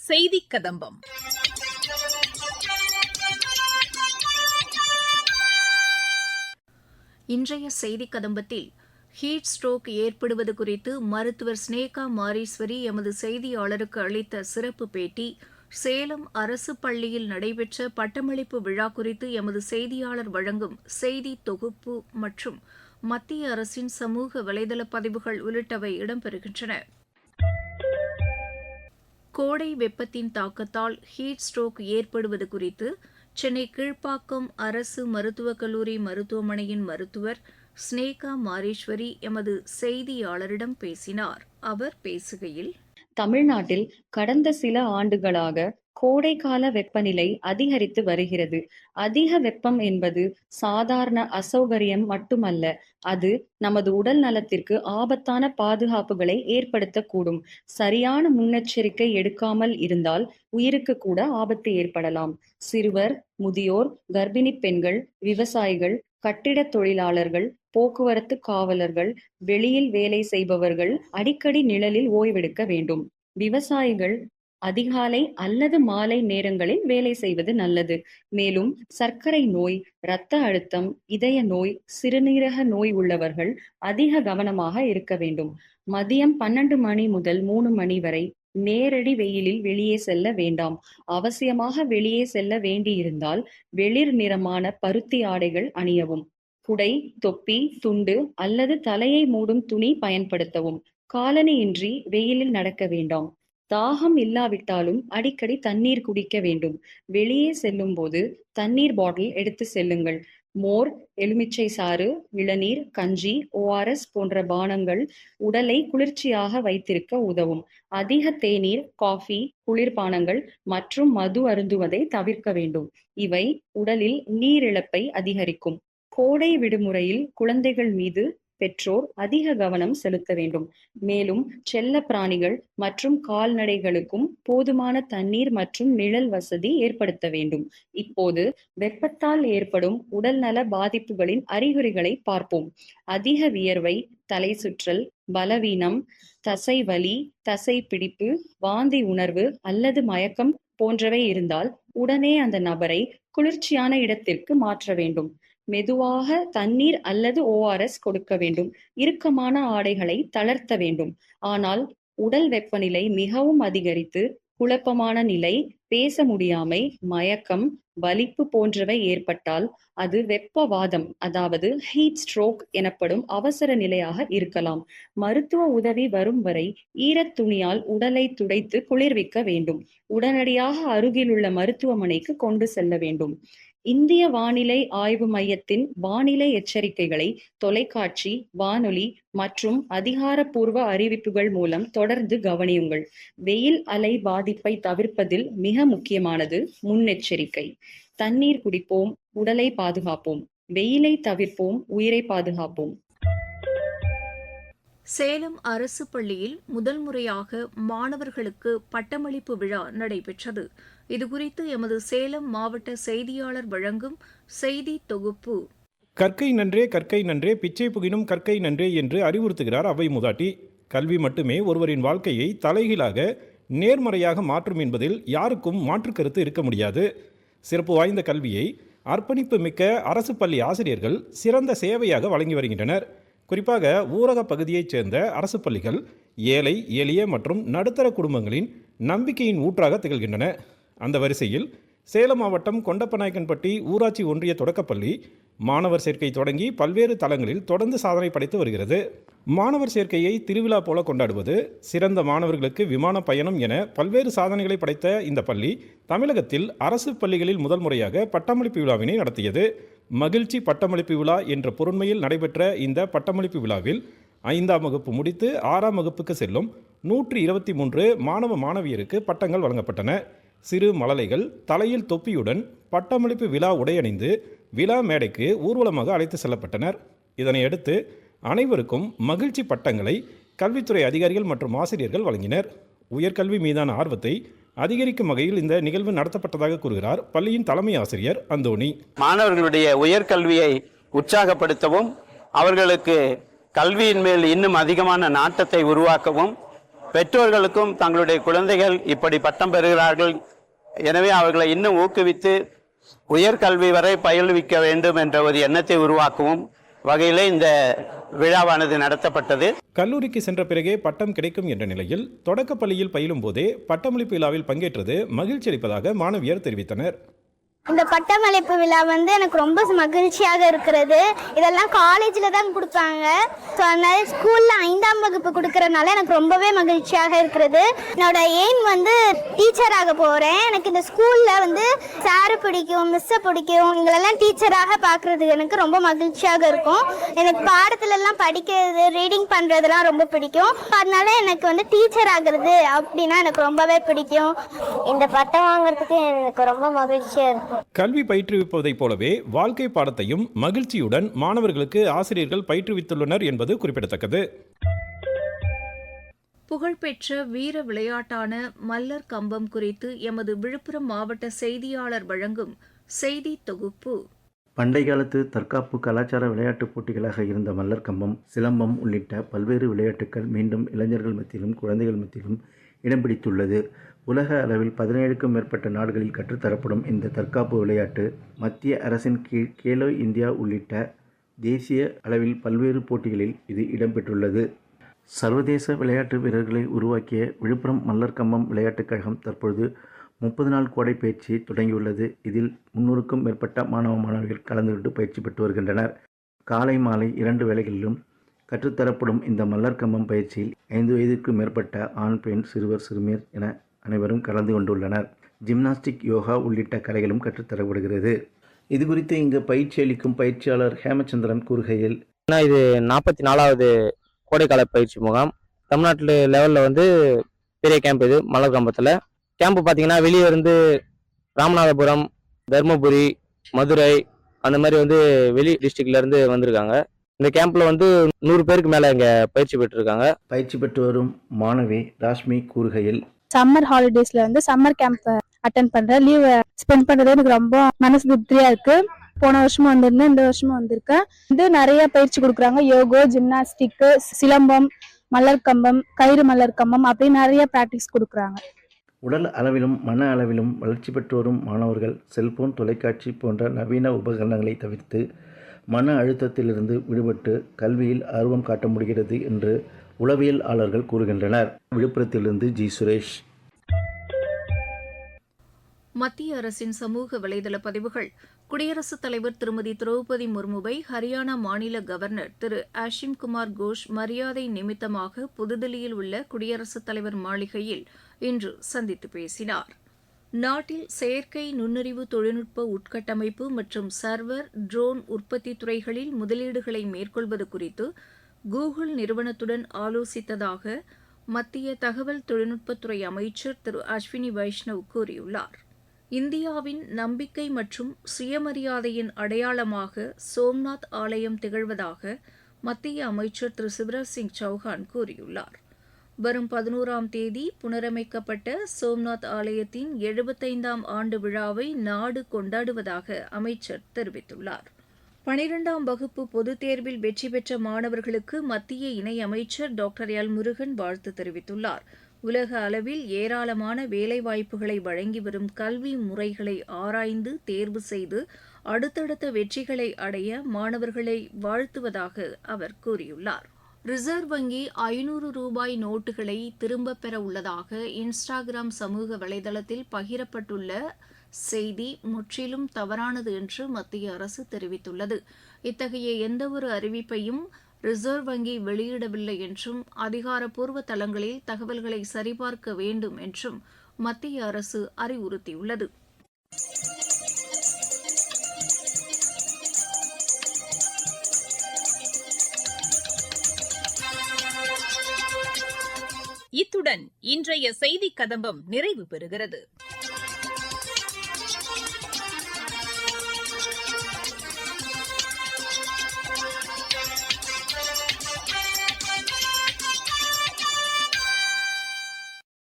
செய்தி கதம்பம். இன்றைய செய்தி கதம்பத்தில் ஹீட் ஸ்ட்ரோக் ஏற்படுவது குறித்து மருத்துவர் ஸ்னேகா மாரீஸ்வரி எமது செய்தியாளருக்கு அளித்த சிறப்பு பேட்டி, சேலம் அரசு பள்ளியில் நடைபெற்ற பட்டமளிப்பு விழா குறித்து எமது செய்தியாளர் வழங்கும் செய்தி தொகுப்பு மற்றும் மத்திய அரசின் சமூக வலைதள பதிவுகள் உள்ளிட்டவை இடம்பெறுகின்றன. கோடை வெப்பத்தின் தாக்கத்தால் ஹீட் ஸ்ட்ரோக் ஏற்படுவது குறித்து சென்னை கீழ்ப்பாக்கம் அரசு மருத்துவக் கல்லூரி மருத்துவமனையின் மருத்துவர் ஸ்னேகா மாரீஸ்வரி எமது செய்தியாளரிடம் பேசினார். அவர் பேசுகையில், தமிழ்நாட்டில் கடந்த சில ஆண்டுகளாக கோடைக்கால வெப்பநிலை அதிகரித்து வருகிறது. அதிக வெப்பம் என்பது சாதாரண அசௌகரியம் மட்டுமல்ல, அது நமது உடல் நலத்திற்கு ஆபத்தான பாதுகாப்புகளை ஏற்படுத்தக்கூடும். சரியான முன்னெச்சரிக்கை எடுக்காமல் இருந்தால் உயிருக்கு கூட ஆபத்து ஏற்படலாம். சிறுவர், முதியோர், கர்ப்பிணி பெண்கள், விவசாயிகள், கட்டிடத் தொழிலாளர்கள், போக்குவரத்து காவலர்கள், வெளியில் வேலை செய்பவர்கள் அடிக்கடி நிழலில் ஓய்வெடுக்க வேண்டும். விவசாயிகள் அதிகாலை அல்லது மாலை நேரங்களில் வேலை செய்வது நல்லது. மேலும் சர்க்கரை நோய், இரத்த அழுத்தம், இதய நோய், சிறுநீரக நோய் உள்ளவர்கள் அதிக கவனமாக இருக்க வேண்டும். மதியம் 12 மணி முதல் 3 மணி வரை நேரடி வெயிலில் வெளியே செல்ல வேண்டாம். அவசியமாக வெளியே செல்ல வேண்டியிருந்தால் வெளிர் நிறமான பருத்தி ஆடைகள் அணியவும். குடை, தொப்பி, துண்டு அல்லது தலையை மூடும் துணி பயன்படுத்தவும். காலணியின்றி வெயிலில் நடக்க வேண்டாம். தாகம் இல்லாவிட்டாலும் அடிக்கடி தண்ணீர் குடிக்க வேண்டும். வெளியே செல்லும் போது தண்ணீர் பாட்டில் எடுத்து செல்லுங்கள். மோர், எலுமிச்சை சாறு, இளநீர், கஞ்சி, ORS போன்ற பானங்கள் உடலை குளிர்ச்சியாக வைத்திருக்க உதவும். அதிக தேநீர், காஃபி, குளிர்பானங்கள் மற்றும் மது அருந்துவதை தவிர்க்க வேண்டும். இவை உடலில் நீரிழப்பை அதிகரிக்கும். கோடை விடுமுறையில் குழந்தைகள் மீது பெற்றோர் அதிக கவனம் செலுத்த வேண்டும். மேலும் செல்ல பிராணிகள் மற்றும் கால்நடைகளுக்கும் போதுமான தண்ணீர் மற்றும் நிழல் வசதி ஏற்படுத்த வேண்டும். இப்போது வெப்பத்தால் ஏற்படும் உடல்நல பாதிப்புகளின் அறிகுறிகளை பார்ப்போம். அதிக வியர்வை, தலை சுற்றல், பலவீனம், தசை வலி, தசை பிடிப்பு, வாந்தி உணர்வு அல்லது மயக்கம் போன்றவை இருந்தால் உடனே அந்த நபரை குளிர்ச்சியான இடத்திற்கு மாற்ற வேண்டும். மெதுவாக தண்ணீர் அல்லது ORS கொடுக்க வேண்டும். இறுக்கமான ஆடைகளை தளர்த்த வேண்டும். ஆனால் உடல் வெப்பநிலை மிகவும் அதிகரித்து குழப்பமான நிலை, பேச முடியாமை, மயக்கம், வலிப்பு போன்றவை ஏற்பட்டால் அது வெப்பவாதம், அதாவது ஹீட் ஸ்ட்ரோக் எனப்படும் அவசர நிலையாக இருக்கலாம். மருத்துவ உதவி வரும் வரை ஈரத் துணியால் உடலை துடைத்து குளிர்விக்க வேண்டும். உடனடியாக அருகிலுள்ள மருத்துவமனைக்கு கொண்டு செல்ல வேண்டும். இந்திய வானிலை ஆய்வு மையத்தின் வானிலை எச்சரிக்கைகளை தொலைக்காட்சி, வானொலி மற்றும் அதிகாரப்பூர்வ அறிவிப்புகள் மூலம் தொடர்ந்து கவனியுங்கள். வெயில் அலை பாதிப்பை தவிர்ப்பதில் மிக முக்கியமானது முன்னெச்சரிக்கை. தண்ணீர் குடிப்போம், உடலை பாதுகாப்போம். வெயிலை தவிர்ப்போம், உயிரை பாதுகாப்போம். சேலம் அரசு பள்ளியில் முதல் முறையாக மாணவர்களுக்கு பட்டமளிப்பு விழா நடைபெற்றது. இதுகுறித்து எமது சேலம் மாவட்ட செய்தியாளர் வழங்கும் செய்தி தொகுப்பு. கற்கை நன்றே கற்கை நன்றே பிச்சை புகினும் கற்கை நன்றே என்று அறிவுறுத்துகிறார் அவை மூதாட்டி. கல்வி மட்டுமே ஒருவரின் வாழ்க்கையை தலைகீழாக நேர்மறையாக மாற்றும் என்பதில் யாருக்கும் மாற்று கருத்து இருக்க முடியாது. சிறப்பு வாய்ந்த கல்வியை அர்ப்பணிப்பு மிக்க அரசு பள்ளி ஆசிரியர்கள் சிறந்த சேவையாக வழங்கி வருகின்றனர். குறிப்பாக ஊரக பகுதியைச் சேர்ந்த அரசு பள்ளிகள் ஏழை, எளிய மற்றும் நடுத்தர குடும்பங்களின் நம்பிக்கையின் ஊற்றாக திகழ்கின்றன. அந்த வரிசையில் சேலம் மாவட்டம் கொண்டப்பநாயக்கன்பட்டி ஊராட்சி ஒன்றிய தொடக்கப்பள்ளி மாணவர் சேர்க்கை தொடங்கி பல்வேறு தளங்களில் தொடர்ந்து சாதனை படைத்து வருகிறது. மாணவர் சேர்க்கையை திருவிழா போல கொண்டாடுவது, சிறந்த மாணவர்களுக்கு விமான பயணம் என பல்வேறு சாதனைகளை படைத்த இந்த பள்ளி தமிழகத்தில் அரசு பள்ளிகளில் முதல் முறையாக பட்டமளிப்பு விழாவினை நடத்தியது. மகிழ்ச்சி பட்டமளிப்பு விழா என்ற பொருண்மையில் நடைபெற்ற இந்த பட்டமளிப்பு விழாவில் 5ஆம் வகுப்பு முடித்து 6ஆம் வகுப்புக்கு செல்லும் 123 மாணவ மாணவியருக்கு பட்டங்கள் வழங்கப்பட்டன. சிறு மழலைகள் தலையில் தொப்பியுடன் பட்டமளிப்பு விழா உடையணிந்து விழா மேடைக்கு ஊர்வலமாக அழைத்து செல்லப்பட்டனர். இதனையடுத்து அனைவருக்கும் மகிழ்ச்சி பட்டங்களை கல்வித்துறை அதிகாரிகள் மற்றும் ஆசிரியர்கள் வழங்கினர். உயர்கல்வி மீதான ஆர்வத்தை அதிகரிக்கும் வகையில் இந்த நிகழ்வு நடத்தப்பட்டதாக கூறுகிறார் பள்ளியின் தலைமை ஆசிரியர் அந்தோணி. மாணவர்களுடைய உயர்கல்வியை உற்சாகப்படுத்தவும், அவர்களுக்கு கல்வியின் மேல் இன்னும் அதிகமான நாட்டத்தை உருவாக்கவும் பெற்றோர்களுக்கும் தங்களுடைய குழந்தைகள் இப்படி பட்டம் பெறுகிறார்கள், எனவே அவர்களை இன்னும் ஊக்குவித்து உயர்கல்வி வரை பயில்விக்க வேண்டும் என்ற ஒரு எண்ணத்தை உருவாக்கவும் வகையிலே இந்த விழாவானது நடத்தப்பட்டது. கல்லூரிக்கு சென்ற பிறகே பட்டம் கிடைக்கும் என்ற நிலையில் தொடக்கப் பள்ளியில் பயிலும் போதே பட்டமளிப்பு விழாவில் பங்கேற்றது மகிழ்ச்சி அளிப்பதாக மாணவியர் தெரிவித்தனர். இந்த பட்டமளிப்பு விழா எனக்கு ரொம்ப மகிழ்ச்சியாக இருக்கிறது. இதெல்லாம் காலேஜில் தான் கொடுப்பாங்க. ஸோ அதனால ஸ்கூலில் 5ஆம் வகுப்பு கொடுக்கறதுனால எனக்கு ரொம்பவே மகிழ்ச்சியாக இருக்கிறது. என்னோட எய்ம் டீச்சராக போகிறேன். எனக்கு இந்த ஸ்கூலில் சாரு பிடிக்கும், மிஸ்ஸை பிடிக்கும். எங்களெல்லாம் டீச்சராக பார்க்குறது எனக்கு ரொம்ப மகிழ்ச்சியாக இருக்கும். எனக்கு பாடத்துலலாம் படிக்கிறது, ரீடிங் பண்ணுறதுலாம் ரொம்ப பிடிக்கும். அதனால எனக்கு டீச்சர் ஆகிறது அப்படின்னா எனக்கு ரொம்பவே பிடிக்கும். இந்த பட்டம் வாங்குறதுக்கு எனக்கு ரொம்ப மகிழ்ச்சியாக இருக்கும். கல்வி பயிற்றுவிப்பதைப் போலவே வாழ்க்கை பாடத்தையும் மகிழ்ச்சியுடன் மாணவர்களுக்கு ஆசிரியர்கள் பயிற்றுவித்துள்ளனர் என்பது குறிப்பிடத்தக்கது. புகழ்பெற்ற வீர விளையாட்டான மல்லர் கம்பம் குறித்து எமது விழுப்புரம் மாவட்ட செய்தியாளர் வழங்கும் செய்தி தொகுப்பு. பண்டை காலத்து தற்காப்பு கலாச்சார விளையாட்டுப் போட்டிகளாக இருந்த மல்லர் கம்பம், சிலம்பம் உள்ளிட்ட பல்வேறு விளையாட்டுகள் மீண்டும் இளைஞர்கள் மத்தியிலும் குழந்தைகள் மத்தியிலும் இடம் பிடித்துள்ளது. உலக அளவில் 17க்கும் மேற்பட்ட நாடுகளில் கற்றுத்தரப்படும் இந்த தற்காப்பு விளையாட்டு மத்திய அரசின் கீழ் கேலோ இந்தியா உள்ளிட்ட தேசிய அளவில் பல்வேறு போட்டிகளில் இது இடம்பெற்றுள்ளது. சர்வதேச விளையாட்டு வீரர்களை உருவாக்கிய விழுப்புரம் மல்லர் கம்பம் விளையாட்டுக் கழகம் தற்பொழுது 30 நாள் கோடை பயிற்சியை தொடங்கியுள்ளது. இதில் 300க்கும் மேற்பட்ட மாணவ மாணவிகள் கலந்து கொண்டு பயிற்சி பெற்று வருகின்றனர். காலை மாலை 2 வேளைகளிலும் கற்றுத்தரப்படும் இந்த மல்லர் கம்பம் பயிற்சியில் 5 வயதிற்கு மேற்பட்ட ஆண், பெண், சிறுவர், சிறுமியர் என அனைவரும் கலந்து கொண்டுள்ளனர். ஜிம்னாஸ்டிக், யோகா உள்ளிட்ட கலைகளும் கற்றுத்தரப்படுகிறது. இது குறித்து இங்கு பயிற்சி அளிக்கும் பயிற்சியாளர் ஹேமச்சந்திரன் கூறுகையில், இது 44வது கோடைக்கால பயிற்சி முகாம். தமிழ்நாட்டில் லெவலில் பெரிய கேம்ப் இது மல்லர் கம்பத்தில். கேம்ப் பார்த்தீங்கன்னா வெளியே இருந்து ராமநாதபுரம், தர்மபுரி, மதுரை அந்த மாதிரி வெளி டிஸ்ட்ரிக்ட்லேருந்து வந்திருக்காங்க. இந்த கேம்ப்ல 100 பேருக்கு மேலே இங்கே பயிற்சி பெற்றிருக்காங்க. பயிற்சி பெற்று வரும் மாணவி ராஷ்மி கூறுகையில், சம்மர் ஹாலிடேஸ்ல சம்மர் கேம்ப் அட்டென்ட் பண்றேன். லீவ் ஸ்பெண்ட் பண்றது எனக்கு ரொம்ப மனசு திருப்தியா இருக்கு. போன வருஷமும் வந்திருந்தேன், இந்த வருஷமும் வந்திருக்கேன். நிறைய பயிற்சி கொடுக்குறாங்க. யோகா, ஜிம்னாஸ்டிக், சிலம்பம், மல்லர் கம்பம், கயிறு மல்லர் கம்பம் அப்படி நிறைய பிராக்டிஸ் கொடுக்குறாங்க. உடல் அளவிலும் மன அளவிலும் வளர்ச்சி பெற்று வரும் மாணவர்கள் செல்போன், தொலைக்காட்சி போன்ற நவீன உபகரணங்களை தவிர்த்து மன அழுத்தத்திலிருந்து விடுபட்டு கல்வியில் ஆர்வம் காட்ட முடிகிறது என்று உளவியலாளர்கள் கூறுகின்றனர். விழுப்புரத்திலிருந்து ஜி. சுரேஷ். மத்திய அரசின் சமூக வலைதள பதிவுகள். குடியரசுத் தலைவர் திருமதி திரௌபதி முர்முவை ஹரியானா மாநில கவர்னர் திரு ஆஷிம் குமார் கோஷ் மரியாதை நிமித்தமாக புதுதில்லியில் உள்ள குடியரசுத் தலைவர் மாளிகையில் இன்று சந்தித்து பேசினார். நாட்டில் செயற்கை நுண்ணறிவு தொழில்நுட்ப உட்கட்டமைப்பு மற்றும் சர்வர், ட்ரோன் உற்பத்தி துறைகளில் முதலீடுகளை மேற்கொள்வது குறித்து கூகுள் நிறுவனத்துடன் ஆலோசித்ததாக மத்திய தகவல் தொழில்நுட்பத்துறை அமைச்சர் திரு அஸ்வினி வைஷ்ணவ் கூறியுள்ளார். இந்தியாவின் நம்பிக்கை மற்றும் சுயமரியாதையின் அடையாளமாக சோம்நாத் ஆலயம் திகழ்வதாக மத்திய அமைச்சர் திரு சிவராஜ் சிங் சௌஹான் கூறியுள்ளார். வரும் 11ஆம் தேதி புனரமைக்கப்பட்ட சோம்நாத் ஆலயத்தின் 75ஆம் ஆண்டு விழாவை நாடு கொண்டாடுவதாக அமைச்சர் தெரிவித்துள்ளார். 12ஆம் வகுப்பு பொதுத் தேர்வில் வெற்றி பெற்ற மாணவர்களுக்கு மத்திய இணையமைச்சர் டாக்டர் எல். முருகன் வாழ்த்து தெரிவித்துள்ளார். உலக அளவில் ஏராளமான வேலைவாய்ப்புகளை வழங்கி வரும் கல்வி முறைகளை ஆராய்ந்து தேர்வு செய்து அடுத்தடுத்த வெற்றிகளை அடைய மாணவர்களை வாழ்த்துவதாக அவர் கூறியுள்ளார். ரிசர்வ் வங்கி 500 ரூபாய் நோட்டுகளை திரும்பப் பெற உள்ளதாக இன்ஸ்டாகிராம் சமூக வலைதளத்தில் பகிரப்பட்டுள்ள செய்தி முற்றிலும் தவறானது என்று மத்திய அரசு தெரிவித்துள்ளது. இத்தகைய எந்தவொரு அறிவிப்பையும் ரிசர்வ் வங்கி வெளியிடவில்லை என்றும் அதிகாரப்பூர்வ தளங்களில் தகவல்களை சரிபார்க்க வேண்டும் என்றும் மத்திய அரசு அறிவுறுத்தியுள்ளது. இத்துடன் இன்றைய செய்திக் கதம்பம் நிறைவு பெறுகிறது.